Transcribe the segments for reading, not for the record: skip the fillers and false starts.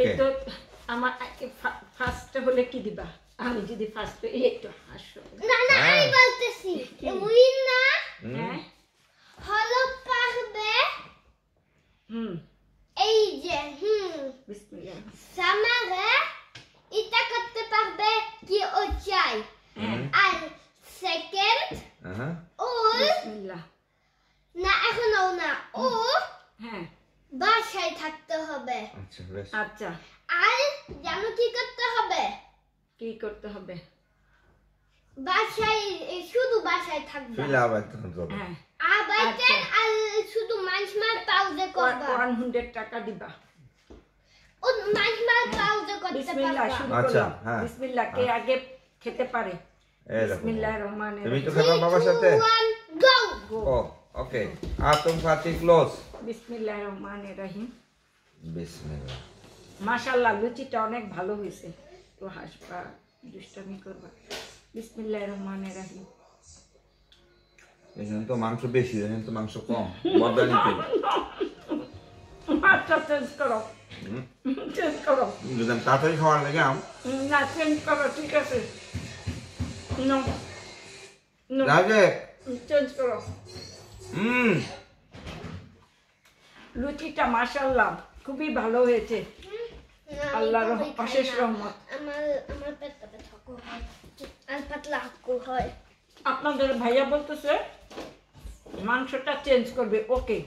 এই তো আমার ফার্স্ট হলে কি দিবা আমি যদি ফার্স্ট এই তো হাসো না না আমি বলতেছি উইন না হ্যাঁ হলো পারবে এই যে বিসমিল্লাহ সামারে এটা করতে পারবে কি ও চাই আর সেকেন্ড ও বিসমিল্লাহ না এখনো না ও হ্যাঁ বাসায় থাকতে হবে আচ্ছা বেশ আচ্ছা আর জানো কি করতে হবে কি করতে হবে বাসায় শুধু বাসায় থাকবে ফিল আবাইতে হবে হ্যাঁ আবাইতেন আর শুধু manchmal পাউজে করবা 100 টাকা দিবা ও manchmal পাউজে করতে বিসমিল্লাহ পারবা শুরু আচ্ছা, করলাম হ্যাঁ। বিসমিল্লাহ কে আগে খেতে পারে এই দেখো বিসমিল্লাহির রহমানির তুমি তো রহিম খাবা বাবার সাথে 1 গো ও ওকে আর তুমি ফাতি ক্লোজ বিসমিল্লাহির রহমানির রহিম বিসমিল্লাহ মাশাআল্লাহ লুচিটা অনেক ভালো হয়েছে তো হাসবা দুষ্টামি করবা বিসমিল্লাহির রহমানির রহিম এখানে তো মাংস বেশি এখানে তো মাংস কম বদলানি তো আচ্ছা চেঞ্জ করো চেঞ্জ করো যদি আমি তাড়াতাড়ি খাওয়ার লাগে না চেঞ্জ করো ঠিক আছে নো নো রাজে চেঞ্জ করো লুচিটা মাশাআল্লাহ খুবই ভালো হয়েছে আল্লাহর অশেষ রহমত আমার পেটটা ব্যথা করে আর পাতলা হয় আপনাদের ভাইয়া বলতেছে মাংসটা চেঞ্জ করবে ওকে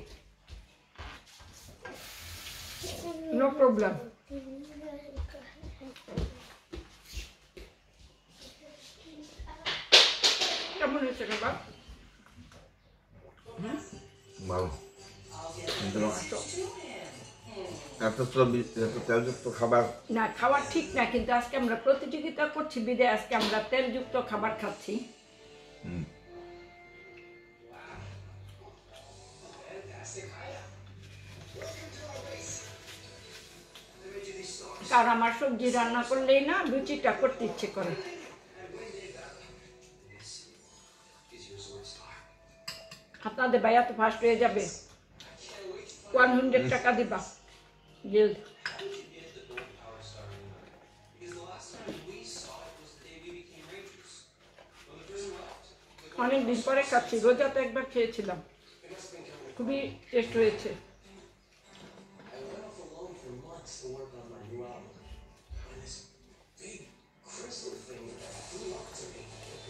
নো প্রবলেম কেমন হয়েছে বাবা ভালো কিন্তু এত তেলযুক্ত খাবার না খাওয়া ঠিক না কিন্তু আজকে আমরা প্রতিযোগিতা করছি বিদায় আজকে আমরা তেলযুক্ত খাবার খাচ্ছি কারণ আমার সবজি রান্না করলেই না লুচিটা করতে ইচ্ছে করে আপনাদের ভাইয়া তো ফার্স্ট হয়ে যাবে 100 টাকা দিবা গিল্ড অনেকদিন পরে খাচ্ছি রোজাতে একবার খেয়েছিলাম খুবই টেস্ট হয়েছে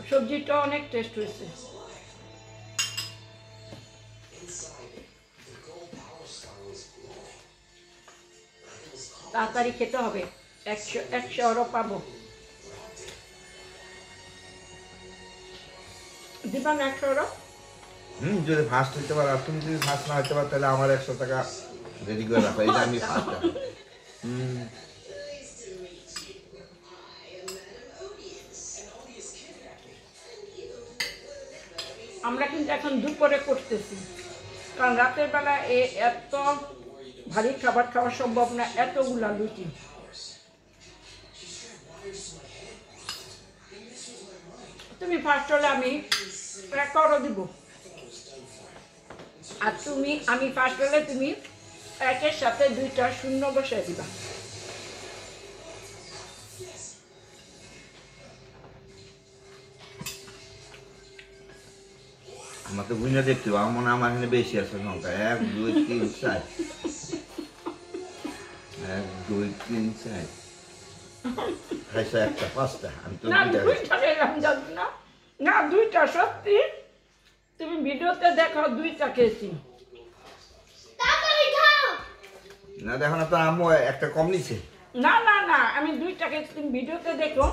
সবজিটা অনেক টেস্ট হয়েছে তাড়াতাড়ি খেতে হবে 100 এরও পাবো দিবান 100 এরও যদি ফার্স্ট হইতে পারো আর তুমি যদি ফার্স্ট না হইতে পারো তাহলে আমার 100 টাকা রেডি করে রাখো এটা আমি ফার্স্ট আমরা কিন্তু এখন দুপুরে করতেছি কারণ রাতের বেলা এত ভারী খাবার খাওয়া সম্ভব না এতগুলা লুচি তুমি ফার্স্ট হলে আমি 1 দিব আর আমি ফার্স্ট হলে তুমি 1-এর সাথে 2টা শূন্য বসে দিবা আমার তো বুঝে দেখতে আমার মনে হয় আমার এখানে বেশি আছে সংখ্যা 1 2 3 4 1 2 3 4 খাইছে একটা পাঁচটা আমি তো না 2টা খেলাম জানি না না 2টা সত্যি তুমি ভিডিওতে দেখো 2টা খেয়েছি তাড়াতাড়ি খাও না দেখো না তো আম্মু একটা কম নিছে না না না আমি 2টা খেয়েছি তুমি ভিডিওতে দেখো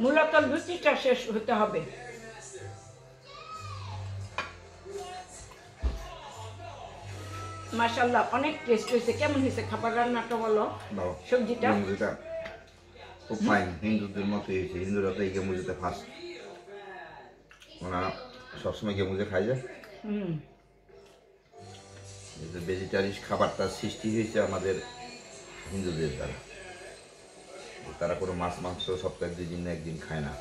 মূলত লুচিটা শেষ হতে হবে মাশাআল্লাহ অনেক টেস্ট হয়েছে কেমন হয়েছে খাবার রান্নাটা বলো সবজিটা খুব ফাইন হিন্দুদের মতো হয়েছে হিন্দুরা তো এই গেমুজিতে ফার্স্ট ওনারা সবসময় গেমুজে খাই যায় এই যে ভেজিটারিয়ান খাবারটা সৃষ্টি হয়েছে আমাদের হিন্দুদের দ্বারা। তারা কোনো মাছ মাংস সপ্তাহে 2 দিন না 1 দিন খায় না।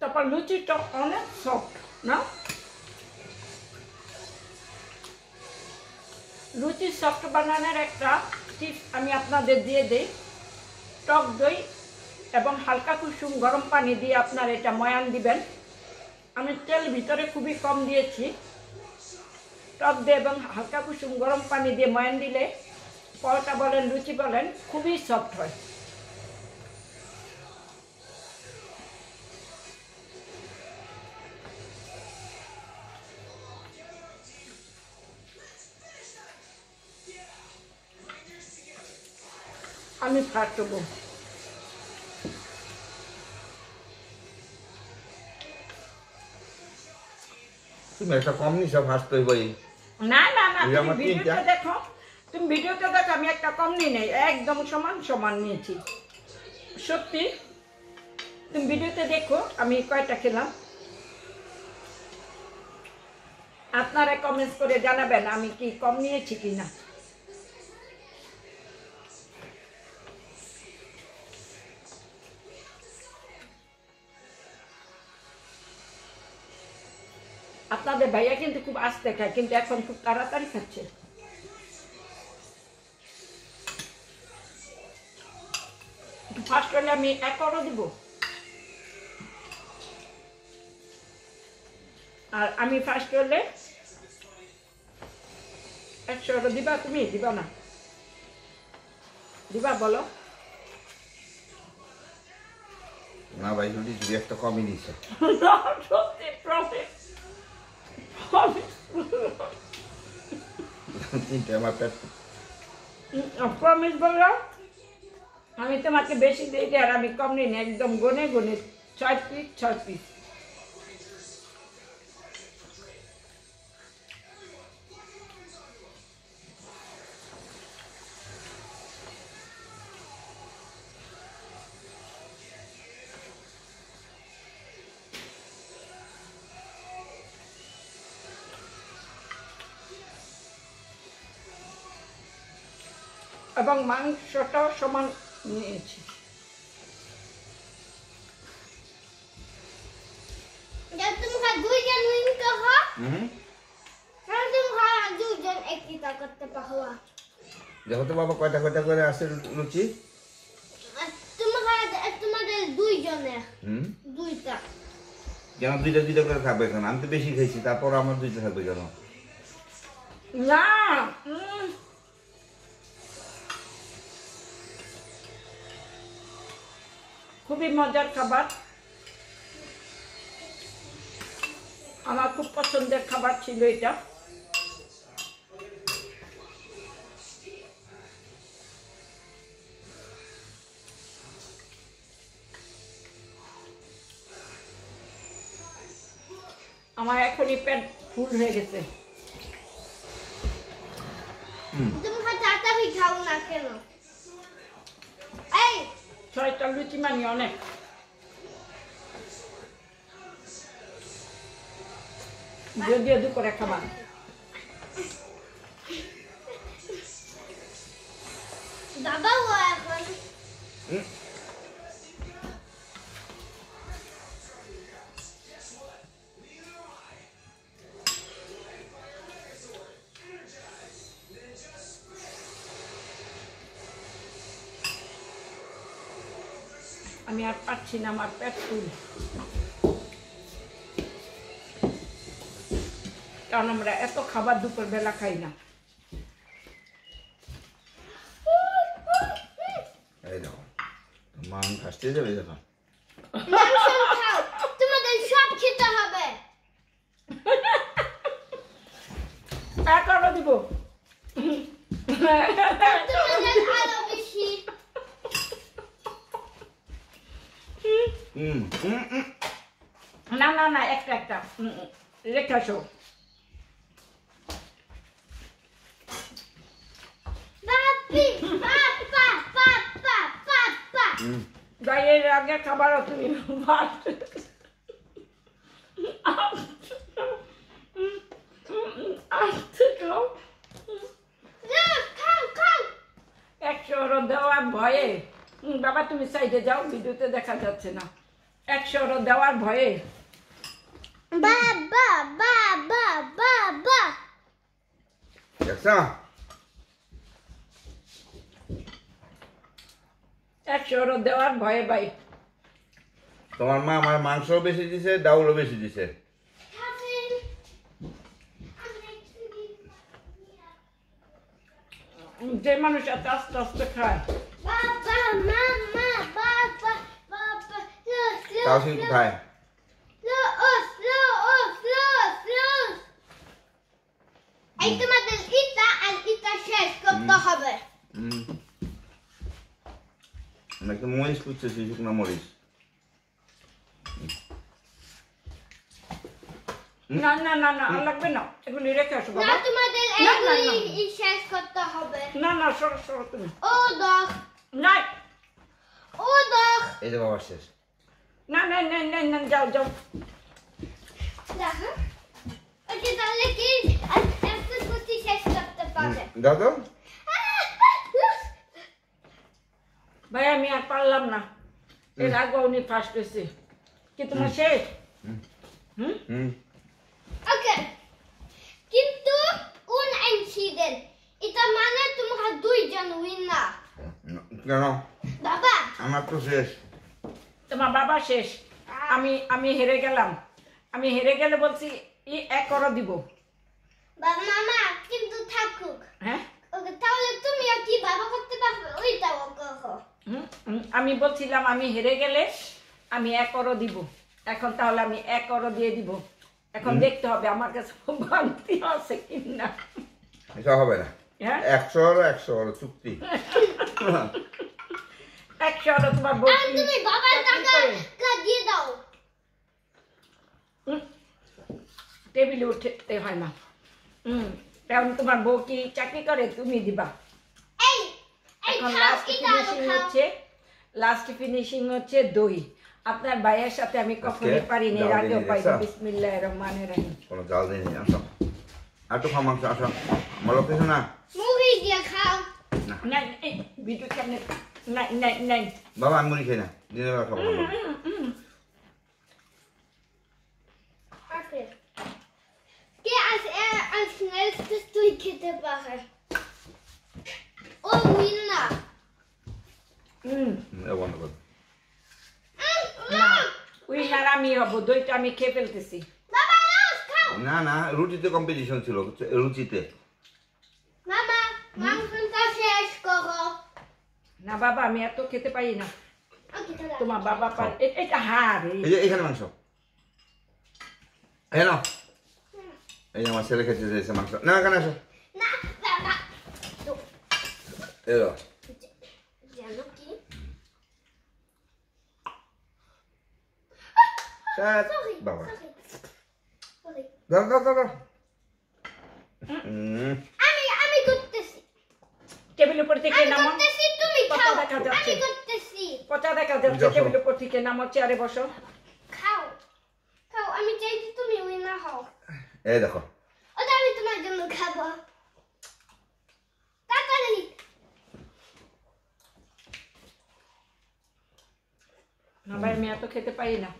তারপর লুচিটা অনেক সফট না? লুচি সফট বানানোর একটা টিপস আমি আপনাদের দিয়ে দিই। টক দই এবং হালকা কুসুম গরম পানি দিয়ে আপনার এটা ময়ান দিবেন। আমি তেল ভিতরে খুবই কম দিয়েছি। টক দই এবং হালকা কুসুম গরম পানি দিয়ে ময়ান দিলে পরোটা বলেন লুচি বলেন খুবই সফট হয়। আমি ফার্স্ট হবো। তুমি একটা কম নিছো ফার্স্ট হইবই। না না না, এই তুমি আমার ভিডিওতে তিনটা। দেখো, তুমি ভিডিওতে দেখো, আমি একটা কম নিই নাই, একদম সমান সমান নিয়েছি। সত্যি তুমি ভিডিওতে দেখো আমি কয়টা খেলাম। আপনারা কমেন্টস করে জানাবেন আমি কি কম নিয়েছি কি না। আপনাদের ভাইয়া কিন্তু খুব আস্তে খায়, কিন্তু এখন খুব তাড়াতাড়ি খাচ্ছে। ফার্স্ট হলে আমি 1 দিব, আর আমি ফার্স্ট হলে 100 দিবা। তুমি দিবা না? দিবা বলো। না ভাই, যদি একটা কমই নিছে। সত্যি প্রমিস। তিনটে আমার পেট। প্রমিস বললাম আমি তোমাকে বেশি দিই আর আমি কম নিই না, একদম গনে গনে 6 পিস 6 পিস। এবং মাংসটাও সমান নিয়েছি। जब तुम खा 2 जन विन कहा হুম, हम तुम खा 2 जन एक ही ताकत ते पाहुआ দেখো তো বাবা কয়টা কয়টা করে আছে লুচি। तुम खा तुम्हारे 2 जने হুম, 2টা কেন 2টা 2টা করে খাবে কেন? আমি তো বেশি খাইছি, তারপর আমার 2টা থাকবে কেন? না খুবই মজার খাবার, আমার খুব পছন্দের খাবার ছিল এটা। আমার এখনই পেট ফুল হয়ে গেছে। तुम खा चाटा भी खाओ ना केन ए 6টা লুচি মানে অনেক। যদিও দুপুরে খাবার। दाबा हुआ है এখন আমি আর পারছি না, আমার পেট ফুল। কারণ আমরা এত খাবার দুপুর বেলা খাই না। এই দেখো মান ফাস্টে যাবে দেখো। মাংস খাও তোমাদের সব খেতে হবে 11 দিব। তোমাদের আরো বেশি না না না, একটা একটা রেখে আসো। পাপি পাপা পাপা পাপা গায়ের আগে খাবারও তুমি আস্তে একশো খাও খাও 100 দেওয়ার ভয়ে বাবা তুমি সাইডে যাও, ভিডিওতে দেখা যাচ্ছে না। 100 দেওয়ার ভয়ে বাবা বাবা বাবা দেখছো 100 দেওয়ার ভয়ে ভাই। তোমার মা আমার মাংস বেশি দিছে, ডাউলও বেশি দিছে। যে মানুষ এত আস্তে আস্তে খায় বাবা মামা বাবা বাবা তাও সে কোথায়? এই তোমাদের ইটা আর ইটা শেষ করতে হবে। আমি একটা মরিচ খুঁজতেছি, শুকনো মরিচ। না না না না আর লাগবে না, এগুলি রেখে আসো না বাবা। তোমাদের না, না, এগুলি শেষ করতে হবে। না না সরো সরো তুমি। ও দখ নাই ও দখ এই যে বাবা শেষ। না না না না না যাও যাও। দেখো ওকে তাহলে কি একটা কুচি শেষ করতে পারবে। দাও তো। ভাই আমি আর পারলাম না, এর আগে উনি ফার্স্ট হয়েছে কি তোমার শেষ? হুম ওকে কিন্তু unentschieden এটা মানে তোমরা দুইজন উইনার। কেন? বাবা আমার তো শেষ। তোমার বাবা শেষ, আমি হেরে গেলাম। আমি হেরে গেলে বলছি 1 দিব। বাবা মামা কিন্তু থাকুক। হ্যাঁ ওকে তাহলে তুমিও কি বাবা করতে পারবে ওইটাও করো। আমি বলছিলাম আমি হেরে গেলে আমি 1 দিব। এখন তাহলে আমি 1 দিয়ে দিব। এখন দেখতে হবে আমার কাছে ভাঙতি আছে কিনা। এটা হবে না। হ্যাঁ 100 চুক্তি। 100 তোমার বউ আর তুমি বাবার টাকা দিয়ে দাও। টেবিলে উঠতে হয় না। কারণ তোমার বউ কি চাকরি করে, তুমি দিবা। এই এই এখন খাও লাস্ট ফিনিশিং হচ্ছে দই। আপনার ভাইয়ের সাথে আমি কখনোই পারিনি, এর জাল আগেও দিয়ে পাইনি। দিয়েছা? বিসমিল্লাহির রহমানির রহিম। কোনো জাল দিইনি। আসো আর একটু খাও মাংস, আসো। আমার কিছু না। মুড়ি দিয়ে খাও। নাই এই ভিডিও কেমনে নাই নাই নাই বাবা আমি মুড়ি খাই না, দিনের বেলা খাবো না। ওকে কে als schnellstes তুই খেতে পারে। ও উইনার। বন্ধ কর। না উইনার আমি হব, দইটা আমি খেয়ে ফেলতেছি। বাবা লস খাও। না না, রুটিতে কম্পিটিশন ছিল, রুচিতে। মামা মাংসটা শেষ করো। না বাবা আমি এত খেতে পারি না। ওকে তাহলে তোমার বাবা পারে এটা হারে। এই যে এখানে মাংস। এই নাও। এই যে আমার ছেলে খেতে চাইছে মাংস। না এখানে আসো। না বাবা এই নাও। জানো কি সরি বাবা সরি দাও দাও দাও দাও। আমি করতেছি। টেবিলের উপর থেকে আমি নামো। করতেছি তুমি কত খাও। দেখা যাচ্ছে? আমি করতেছি। পচা দেখা যাচ্ছে। যাও, টেবিলের উপর থেকে নামো, চেয়ারে বসো। খাও খাও আমি চাই যে তুমি উইনার হও। এই দেখো। ওটা আমি তোমার জন্য খাবো। তাড়াতাড়ি না ভাই আমি এত খেতে পারি না,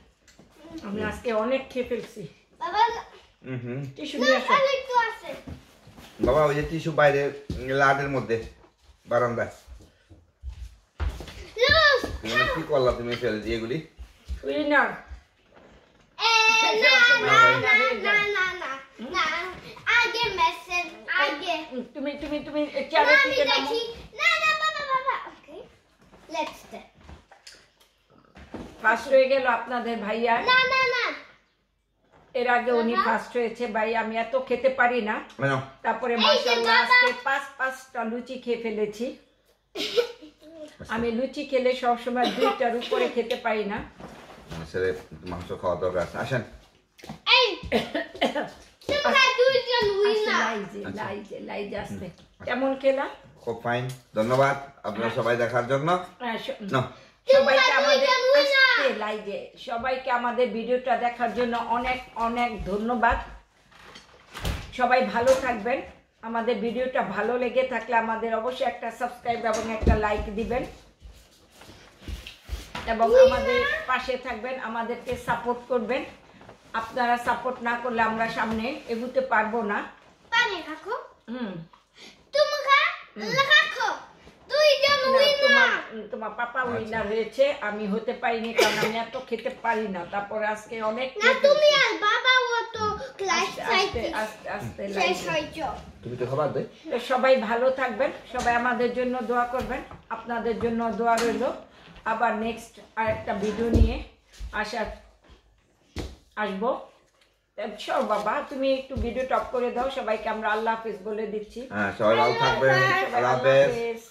আমি আজকে অনেক খেয়ে ফেলছি। বাবা টিস্যু না নিয়ে আসো। তাহলে একটু আছে। বাবা ওই যে টিস্যু বাইরে লাটের মধ্যে বারান্দায়। লস তুমি কি করলা তুমি ফেলে দিয়ে এগুলি? উইনার না না না না না না না আগে মেসেজ আগে তুমি তুমি তুমি চেয়ারে আমি থেকে নামো। দেখি না না বাবা বাবা ওকে লেটস স্টার্ট ফার্স্ট হয়ে গেল আপনাদের ভাইয়া। না না না এর আগে উনি ফার্স্ট হয়েছে। ভাই আমি এত খেতে পারি না। নাও। তারপরে এই যে মাশাআল্লাহ বাবা। আজকে 5টা লুচি খেয়ে ফেলেছি। আমি লুচি খেলে সবসময় 2টার উপরে খেতে পারি না। আমার ছেলে মাংস খাওয়া দরকার আছে। আসেন। এই তোমরা দুইজন উইনার। লাইজে আসতে কেমন খেলা? খুব ফাইন, ধন্যবাদ আপনারা সবাই দেখার জন্য। না সবাইকে আমাদের দুইজন winner। আজকে লাইভে সবাইকে আমাদের ভিডিওটা দেখার জন্য অনেক অনেক ধন্যবাদ। সবাই ভালো থাকবেন, আমাদের ভিডিওটা ভালো লেগে থাকলে আমাদের অবশ্যই একটা সাবস্ক্রাইব এবং একটা লাইক দিবেন এবং আমাদের পাশে থাকবেন, আমাদেরকে সাপোর্ট করবেন। আপনারা সাপোর্ট না করলে আমরা সামনে এগোতে পারবো না। পানি রাখো হুম তুমি রাখো দুইজন উইনার তোমার পাপা উইনার হয়েছে, আমি হতে পারিনি কারণ আমি এত খেতে পারি না। তারপরে আজকে অনেক না তুমি আর বাবা তো ক্লাস আস্তে আস্তে আস্তে শেষ লাগবে। হয়েছে তুমি তো খাবার দে। তো সবাই ভালো থাকবেন, সবাই আমাদের জন্য দোয়া করবেন, আপনাদের জন্য দোয়া রইল। আবার নেক্সট আরেকটা ভিডিও নিয়ে আসবো। চল বাবা, তুমি একটু ভিডিও টপ করে দাও, সবাইকে আমরা আল্লাহ হাফেজ বলে দিচ্ছি। হ্যাঁ, সবাই ভালো থাকবেন। সবাই আল্লাহ আল্লাহ হাফেজ। হাফেজ।